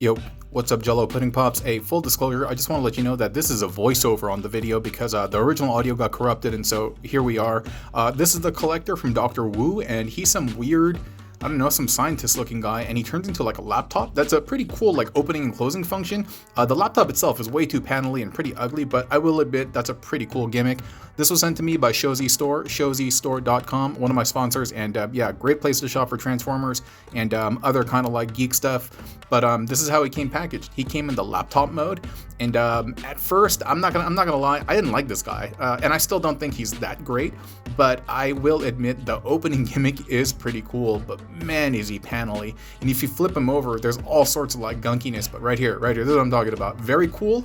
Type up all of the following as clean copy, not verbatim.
Yo, what's up, Jello Pudding Pops? A full disclosure, I just want to let you know that this is a voiceover on the video because the original audio got corrupted, and so here we are. This is the collector from Dr.Wu, and he's some weird, I don't know, some scientist-looking guy, and he turns into like a laptop. That's a pretty cool like opening and closing function. The laptop itself is way too panely and pretty ugly, but I will admit that's a pretty cool gimmick. This was sent to me by Shozy Store, shozystore.com, one of my sponsors, and yeah, great place to shop for Transformers and other kind of like geek stuff. But this is how he came packaged. He came in the laptop mode, and at first, I'm not gonna lie, I didn't like this guy, and I still don't think he's that great. But I will admit the opening gimmick is pretty cool. But man, is he panely! And if you flip him over, there's all sorts of like gunkiness. But right here, this is what I'm talking about. Very cool.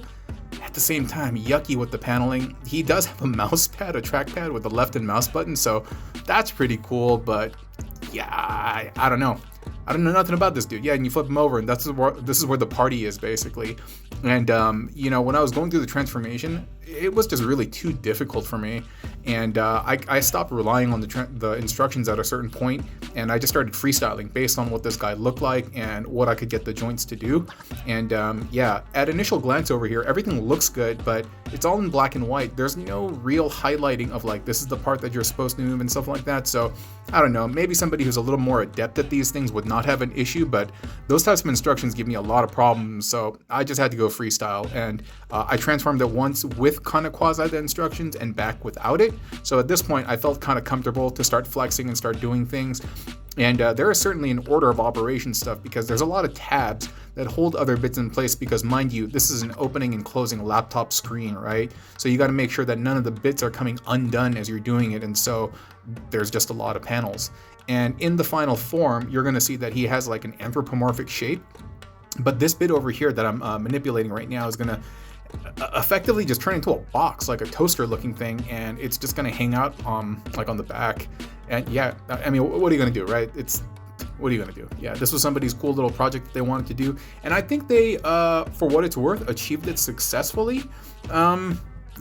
At the same time, yucky with the paneling. He does have a mouse pad, a trackpad with a left and mouse button, so that's pretty cool. But yeah, I don't know. I don't know nothing about this dude. Yeah, and you flip him over, and this is where the party is, basically. And you know, when I was going through the transformation, it was just really too difficult for me, and I stopped relying on the instructions at a certain point, and I just started freestyling based on what this guy looked like and what I could get the joints to do. And yeah, at initial glance over here, everything looks good, but it's all in black and white. There's no real highlighting of like, this is the part that you're supposed to move and stuff like that. So I don't know, maybe somebody who's a little more adept at these things would not have an issue, but those types of instructions give me a lot of problems, so I just had to go freestyle. And I transformed it once with kind of quasi the instructions and back without it. So at this point, I felt kind of comfortable to start flexing and start doing things. And there is certainly an order of operation stuff, because there's a lot of tabs that hold other bits in place, because mind you, this is an opening and closing laptop screen, right? So you got to make sure that none of the bits are coming undone as you're doing it, and so there's just a lot of panels. And in the final form, you're going to see that he has like an anthropomorphic shape, but this bit over here that I'm manipulating right now is going to effectively just turn into a box, like a toaster looking thing, and it's just going to hang out like on the back. And yeah, I mean, what are you going to do, right? What are you going to do? Yeah, this was somebody's cool little project that they wanted to do, and I think they, for what it's worth, achieved it successfully,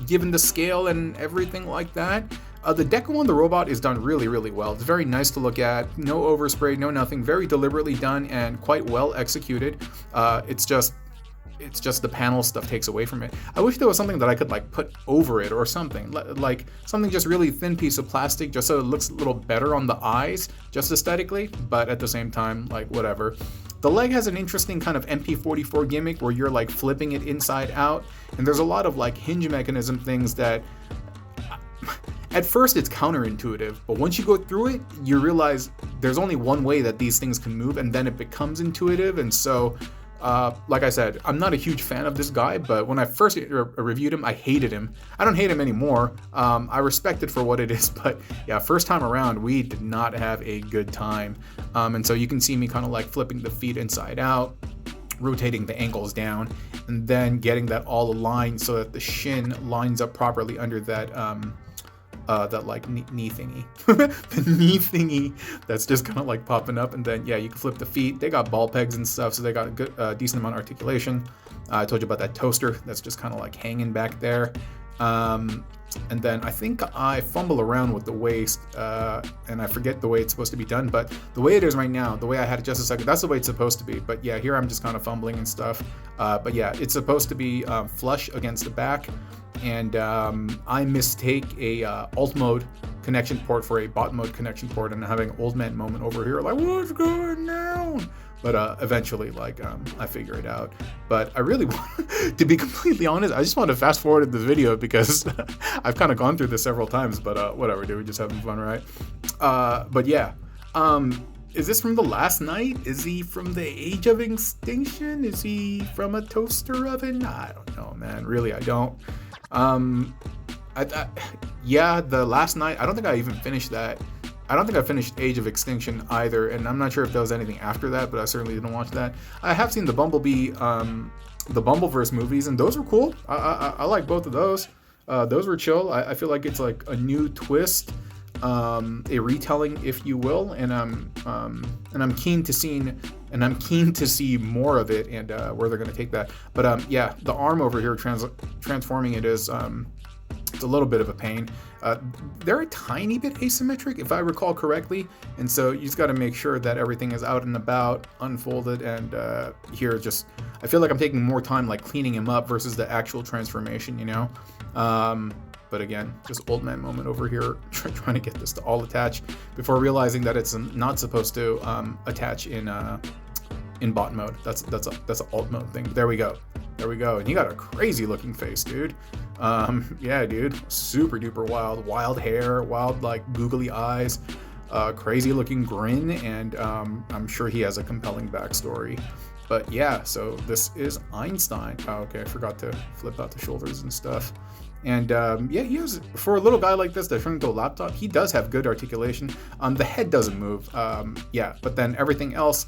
given the scale and everything like that. The deco on the robot is done really, really well. It's very nice to look at. No overspray, no nothing. Very deliberately done and quite well executed. It's just the panel stuff takes away from it. I wish there was something that I could like put over it or something, like something just really thin piece of plastic, just so it looks a little better on the eyes, just aesthetically. But at the same time, like whatever. The leg has an interesting kind of MP44 gimmick where you're like flipping it inside out, and there's a lot of like hinge mechanism things that. At first it's counterintuitive, but once you go through it, you realize there's only one way that these things can move, and then it becomes intuitive. And so, like I said, I'm not a huge fan of this guy, but when I first reviewed him, I hated him. I don't hate him anymore. I respect it for what it is, but yeah, first time around, we did not have a good time. And so you can see me kind of like flipping the feet inside out, rotating the ankles down, and then getting that all aligned so that the shin lines up properly under that that like knee thingy, the knee thingy that's just kind of like popping up. And then yeah, you can flip the feet. They got ball pegs and stuff, so they got a good decent amount of articulation. I told you about that toaster that's just kind of like hanging back there. And then I think I fumble around with the waist, and I forget the way it's supposed to be done, but the way it is right now, the way I had it just a second, that's the way it's supposed to be. But yeah, here I'm just kind of fumbling and stuff. But yeah, it's supposed to be flush against the back, and I mistake a alt mode connection port for a bot mode connection port, and I'm having an old man moment over here, like, what's going on? But eventually, like, I figure it out. But I really want, to be completely honest, I just want to fast forward this video because I've kind of gone through this several times, but whatever, dude, we're just having fun, right? But yeah, is this from the last night? Is he from the age of extinction? Is he from a toaster oven? I don't know, man, really, I don't. Yeah, the last night, I don't think I even finished that. I don't think I finished Age of Extinction either, and I'm not sure if there was anything after that, but I certainly didn't watch that. I have seen the Bumblebee, the Bumbleverse movies, and those were cool. I like both of those. Those were chill. I feel like it's like a new twist, a retelling, if you will, and I'm keen to see more of it and where they're gonna take that. But yeah, the arm over here transforming it is just a little bit of a pain. They're a tiny bit asymmetric, if I recall correctly, and so you just got to make sure that everything is out and about, unfolded, and here just, I feel like I'm taking more time like cleaning him up versus the actual transformation, you know? But again, just old man moment over here, trying to get this to all attach before realizing that it's not supposed to attach in bot mode. That's an alt mode thing. There we go. There we go. And he got a crazy looking face, dude. Yeah, dude. Super duper wild hair, wild like googly eyes, crazy looking grin, and I'm sure he has a compelling backstory. But yeah, so this is Einstein. Oh, okay, I forgot to flip out the shoulders and stuff. And yeah, he has, for a little guy like this that's turned into a laptop, he does have good articulation. The head doesn't move. Yeah, but then everything else,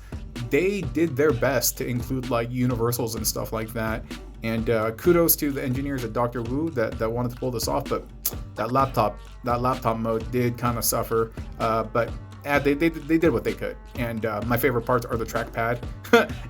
they did their best to include like universals and stuff like that. And kudos to the engineers at Dr.Wu that wanted to pull this off. But that laptop mode did kind of suffer. But they did what they could. And my favorite parts are the trackpad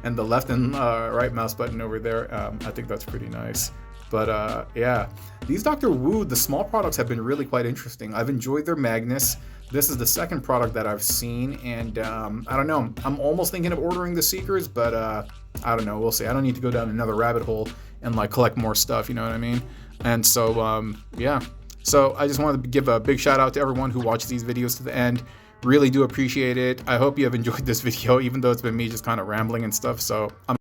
and the left and right mouse button over there. I think that's pretty nice. But yeah, these Dr.Wu, the small products have been really quite interesting. I've enjoyed their Magnus. This is the second product that I've seen, and I don't know. I'm almost thinking of ordering the Seekers, but I don't know. We'll see. I don't need to go down another rabbit hole and like collect more stuff. You know what I mean? And so yeah. So I just wanted to give a big shout out to everyone who watched these videos to the end. Really do appreciate it. I hope you have enjoyed this video, even though it's been me just kind of rambling and stuff. So I'm